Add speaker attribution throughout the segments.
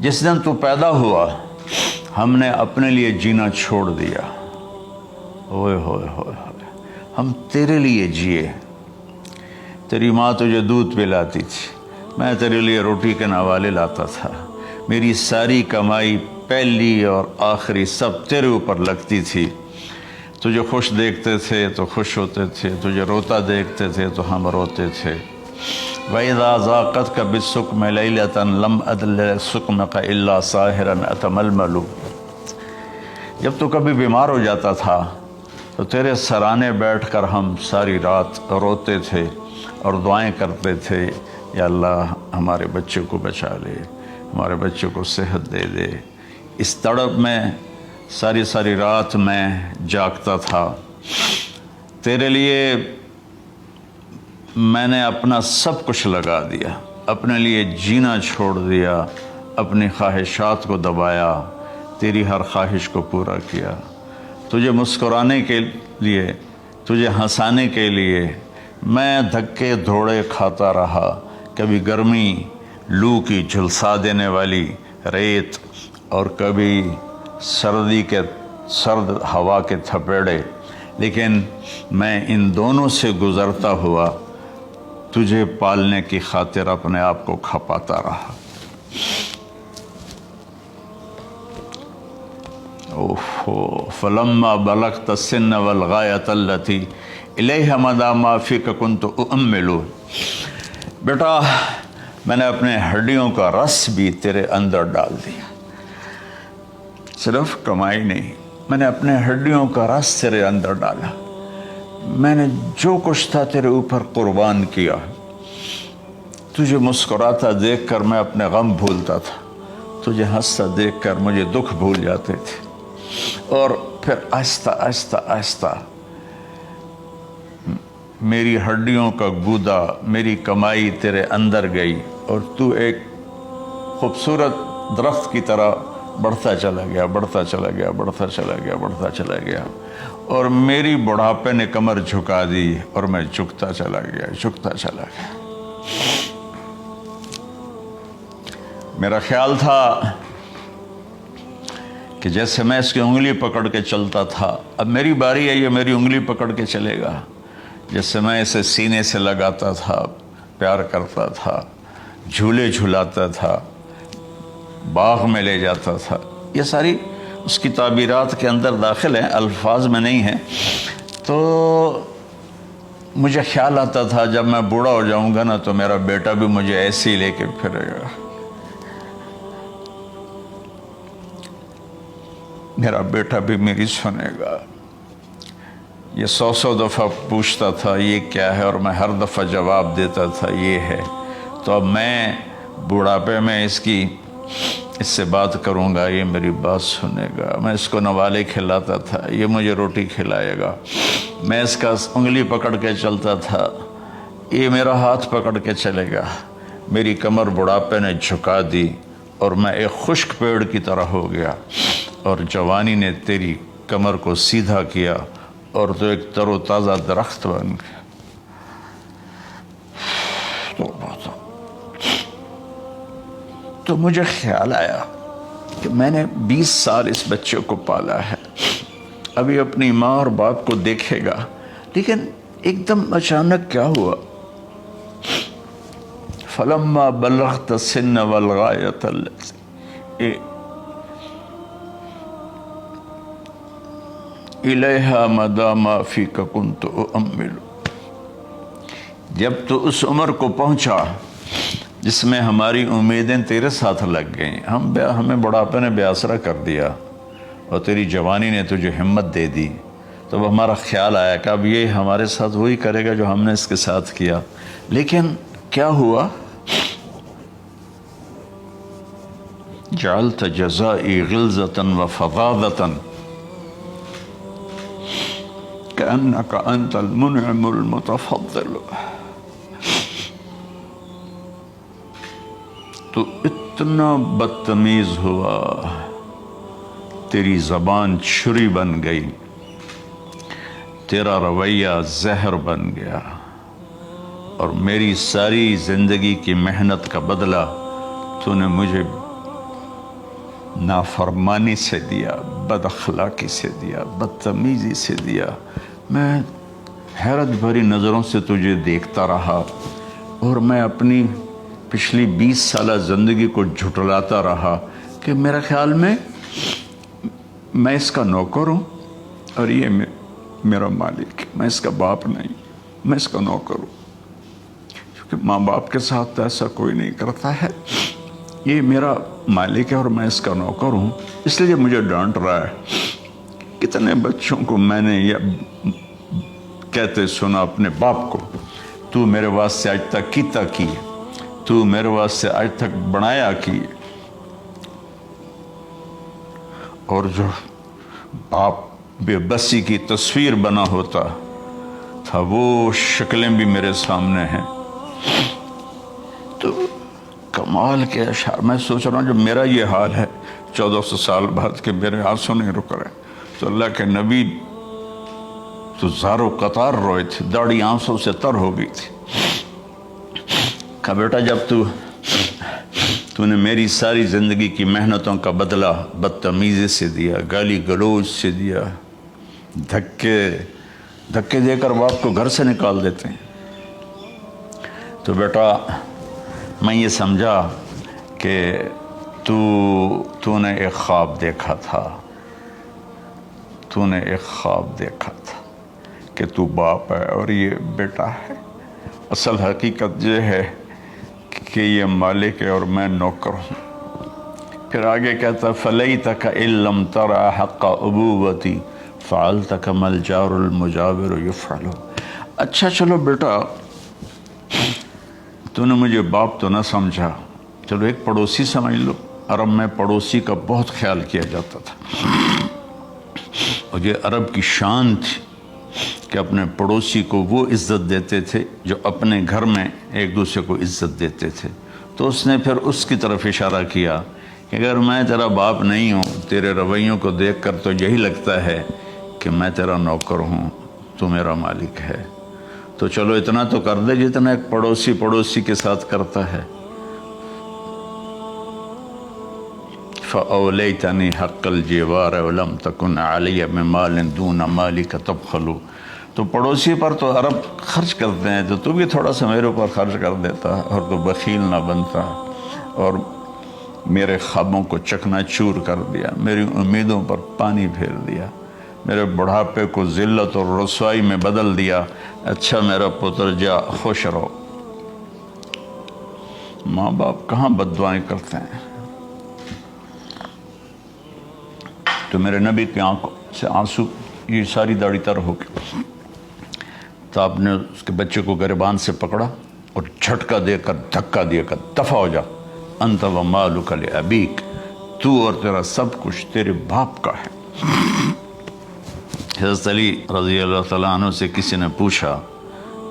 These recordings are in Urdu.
Speaker 1: جس دن تو پیدا ہوا ہم نے اپنے لیے جینا چھوڑ دیا. اوئے ہوئے ہوئے ہوئے، ہم تیرے لیے جیے. تیری ماں تجھے دودھ پلاتی تھی، میں تیرے لیے روٹی کے نوالے لاتا تھا. میری ساری کمائی پہلی اور آخری سب تیرے اوپر لگتی تھی. تجھے خوش دیکھتے تھے تو خوش ہوتے تھے، تجھے روتا دیکھتے تھے تو ہم روتے تھے. وَإِذَا ذَاقَتْكَ بِالسُّقْمِ لَيْلَةً لَمْ أَدْلِ سُقْمَكَ إِلَّا سَاهِرًا أَتَمَلْمَلُ. جب تو کبھی بیمار ہو جاتا تھا تو تیرے سرانے بیٹھ کر ہم ساری رات روتے تھے اور دعائیں کرتے تھے، یا اللہ ہمارے بچے کو بچا لے، ہمارے بچے کو صحت دے دے. اس تڑپ میں ساری رات میں جاگتا تھا. تیرے لیے میں نے اپنا سب کچھ لگا دیا، اپنے لیے جینا چھوڑ دیا، اپنی خواہشات کو دبایا، تیری ہر خواہش کو پورا کیا. تجھے مسکرانے کے لیے، تجھے ہنسانے کے لیے میں دھکے دھوڑے کھاتا رہا. کبھی گرمی لو کی جھلسا دینے والی ریت اور کبھی سردی کے سرد ہوا کے تھپیڑے، لیکن میں ان دونوں سے گزرتا ہوا تجھے پالنے کی خاطر اپنے آپ کو کھپاتا رہا. فلما بلغت السن والغایۃ التی الیہ مدی ما فیک کنت اؤمل. بیٹا میں نے اپنے ہڈیوں کا رس بھی تیرے اندر ڈال دیا. صرف کمائی نہیں، میں نے اپنے ہڈیوں کا رس تیرے اندر ڈالا. میں نے جو کچھ تھا تیرے اوپر قربان کیا. تجھے مسکراتا دیکھ کر میں اپنے غم بھولتا تھا، تجھے ہنستا دیکھ کر مجھے دکھ بھول جاتے تھے. اور پھر آہستہ آہستہ آہستہ میری ہڈیوں کا گودا، میری کمائی تیرے اندر گئی اور تو ایک خوبصورت درخت کی طرح بڑھتا چلا گیا، بڑھتا چلا گیا، بڑھتا چلا گیا، بڑھتا چلا گیا. اور میری بڑھاپے نے کمر جھکا دی اور میں جھکتا چلا گیا، جھکتا چلا گیا. میرا خیال تھا کہ جیسے میں اس کی انگلی پکڑ کے چلتا تھا، اب میری باری ہے، یہ میری انگلی پکڑ کے چلے گا. جیسے میں اسے سینے سے لگاتا تھا، پیار کرتا تھا، جھولے جھلاتا تھا، باغ میں لے جاتا تھا. یہ ساری اس کی تعبیرات کے اندر داخل ہیں، الفاظ میں نہیں ہیں. تو مجھے خیال آتا تھا جب میں بوڑھا ہو جاؤں گا نا تو میرا بیٹا بھی مجھے ایسے ہی لے کے پھرے گا، میرا بیٹا بھی میری سنے گا. یہ 100 دفعہ پوچھتا تھا یہ کیا ہے، اور میں ہر دفعہ جواب دیتا تھا یہ ہے. تو اب میں بوڑھاپے میں اس سے بات کروں گا، یہ میری بات سنے گا. میں اس کو نوالے کھلاتا تھا، یہ مجھے روٹی کھلائے گا. میں اس کا انگلی پکڑ کے چلتا تھا، یہ میرا ہاتھ پکڑ کے چلے گا. میری کمر بڑھاپے نے جھکا دی اور میں ایک خشک پیڑ کی طرح ہو گیا، اور جوانی نے تیری کمر کو سیدھا کیا اور تو ایک تر و تازہ درخت بن گیا. تو مجھے خیال آیا کہ میں نے 20 سال اس بچے کو پالا ہے، ابھی اپنی ماں اور باپ کو دیکھے گا. لیکن ایک دم اچانک کیا ہوا، فلما بلغت السن والغایۃ التی الیہا مدی ما فیک کنت اؤمل. جب تو اس عمر کو پہنچا جس میں ہماری امیدیں تیرے ساتھ لگ گئیں، ہمیں بڑھاپے نے بے آسرا کر دیا اور تیری جوانی نے تجھے ہمت دے دی. تو اب ہمارا خیال آیا کہ اب یہ ہمارے ساتھ وہی کرے گا جو ہم نے اس کے ساتھ کیا. لیکن کیا ہوا، جعلت جزائی غلظۃ وفظاظۃ کأنک انت المنعم المتفضل. تو اتنا بدتمیز ہوا، تیری زبان چھری بن گئی، تیرا رویہ زہر بن گیا، اور میری ساری زندگی کی محنت کا بدلہ تو نے مجھے نافرمانی سے دیا، بد اخلاقی سے دیا، بدتمیزی سے دیا۔ میں حیرت بھری نظروں سے تجھے دیکھتا رہا اور میں اپنی پچھلی 20 سالہ زندگی کو جھٹلاتا رہا کہ میرا خیال میں اس کا نوکر ہوں اور یہ میرا مالک ہے، میں اس کا باپ نہیں، میں اس کا نوکر ہوں، کیونکہ ماں باپ کے ساتھ ایسا کوئی نہیں کرتا ہے، یہ میرا مالک ہے اور میں اس کا نوکر ہوں، اس لیے مجھے ڈانٹ رہا ہے۔ کتنے بچوں کو میں نے یہ کہتے سنا اپنے باپ کو، تو میرے واسطے آج تک کیتا کی، تو میرے واسطے آج تک بنایا کی، اور جو باپ بے بسی کی تصویر بنا ہوتا تھا وہ شکلیں بھی میرے سامنے ہیں۔ تو کمال کے اشعار، میں سوچ رہا ہوں جو میرا یہ حال ہے 1400 سال بعد کہ میرے آنسو نہیں رک رہے، تو اللہ کے نبی تو زارو قطار روئے تھے، داڑھی آنسوں سے تر ہو گئی تھی۔ کہا بیٹا جب تو نے میری ساری زندگی کی محنتوں کا بدلہ بدتمیزی سے دیا، گالی گلوچ سے دیا، دھکے دے کر باپ کو گھر سے نکال دیتے ہیں، تو بیٹا میں یہ سمجھا کہ تو نے ایک خواب دیکھا تھا، تو نے ایک خواب دیکھا تھا کہ تو باپ ہے اور یہ بیٹا ہے۔ اصل حقیقت یہ ہے کہ یہ مالک ہے اور میں نوکر ہوں۔ پھر آگے کہتا فَلَيْتَكَ إِن لَمْ تَرَ حَقَّ أُبُوَّتِي فَعَلْتَ كَمَا الْجَارُ الْمُجَاوِرُ يَفْعَلُ۔ اچھا چلو بیٹا، تو نے مجھے باپ تو نہ سمجھا، چلو ایک پڑوسی سمجھ لو۔ عرب میں پڑوسی کا بہت خیال کیا جاتا تھا، اور یہ عرب کی شان تھی کہ اپنے پڑوسی کو وہ عزت دیتے تھے جو اپنے گھر میں ایک دوسرے کو عزت دیتے تھے۔ تو اس نے پھر اس کی طرف اشارہ کیا کہ اگر میں تیرا باپ نہیں ہوں، تیرے رویوں کو دیکھ کر تو یہی لگتا ہے کہ میں تیرا نوکر ہوں، تو میرا مالک ہے، تو چلو اتنا تو کر دے جتنا ایک پڑوسی کے ساتھ کرتا ہے۔ فَأَوْلَيْتَنِي حَقَّ الْجِوَارِ وَلَمْ تَكُنْ عَلَيَّ بِمَالٍ دُونَ مَالِكَ تَبْخَلُ۔ تو پڑوسی پر تو عرب خرچ کرتے ہیں، تو بھی تھوڑا سا میرے اوپر خرچ کر دیتا اور تو بخیل نہ بنتا، اور میرے خوابوں کو چکنا چور کر دیا، میری امیدوں پر پانی پھیر دیا، میرے بڑھاپے کو ذلت اور رسوائی میں بدل دیا۔ اچھا میرا پتر جا خوش رہو۔ ماں باپ کہاں بد دعائیں کرتے ہیں؟ تو میرے نبی کی آنکھوں سے آنسو، یہ ساری داڑھی تر ہو گئی، تو آپ نے اس کے بچے کو گریبان سے پکڑا اور جھٹکا دے کر دھکا دے کر دفع ہو جا، انت و مالک لابیک، تو اور تیرا سب کچھ تیرے باپ کا ہے۔ حضرت علی رضی اللہ تعالیٰ عنہ سے کسی نے پوچھا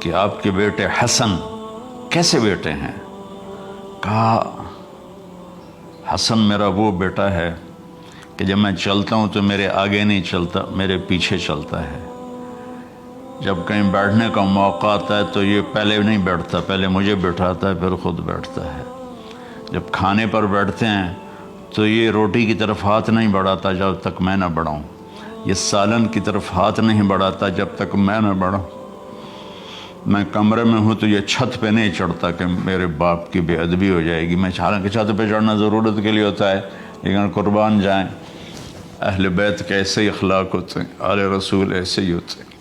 Speaker 1: کہ آپ کے بیٹے حسن کیسے بیٹے ہیں؟ کہا حسن میرا وہ بیٹا ہے کہ جب میں چلتا ہوں تو میرے آگے نہیں چلتا، میرے پیچھے چلتا ہے، جب کہیں بیٹھنے کا موقع آتا ہے تو یہ پہلے نہیں بیٹھتا، پہلے مجھے بٹھاتا ہے پھر خود بیٹھتا ہے، جب کھانے پر بیٹھتے ہیں تو یہ روٹی کی طرف ہاتھ نہیں بڑھاتا جب تک میں نہ بڑھاؤں، یہ سالن کی طرف ہاتھ نہیں بڑھاتا جب تک میں نہ بڑھاؤں، میں کمرے میں ہوں تو یہ چھت پہ نہیں چڑھتا کہ میرے باپ کی بے ادبی ہو جائے گی۔ میں حالانکہ چھت پہ چڑھنا ضرورت کے لیے ہوتا ہے، لیکن قربان جائیں اہل بیت کے ایسے ہی اخلاق ہوتے ہیں، آل رسول ایسے ہی ہوتے ہیں۔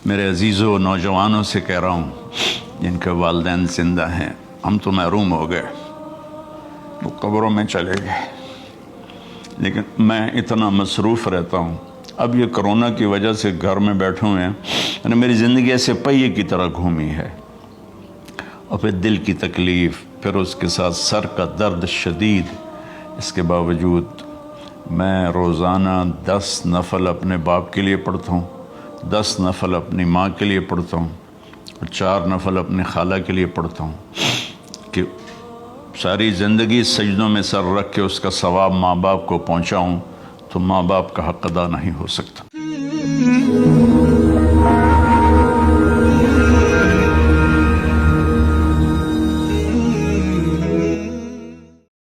Speaker 1: میرے عزیزوں نوجوانوں سے کہہ رہا ہوں جن کے والدین زندہ ہیں، ہم تو محروم ہو گئے، وہ قبروں میں چلے گئے، لیکن میں اتنا مصروف رہتا ہوں۔ اب یہ کرونا کی وجہ سے گھر میں بیٹھے ہوئے ہیں، یعنی میری زندگی ایسے پہیے کی طرح گھومی ہے، اور پھر دل کی تکلیف، پھر اس کے ساتھ سر کا درد شدید، اس کے باوجود میں روزانہ 10 نفل اپنے باپ کے لیے پڑھتا ہوں، 10 نفل اپنی ماں کے لیے پڑھتا ہوں، اور 4 نفل اپنی خالہ کے لیے پڑھتا ہوں، کہ ساری زندگی سجدوں میں سر رکھ کے اس کا ثواب ماں باپ کو پہنچاؤں، تو ماں باپ کا حق ادا نہیں ہو سکتا۔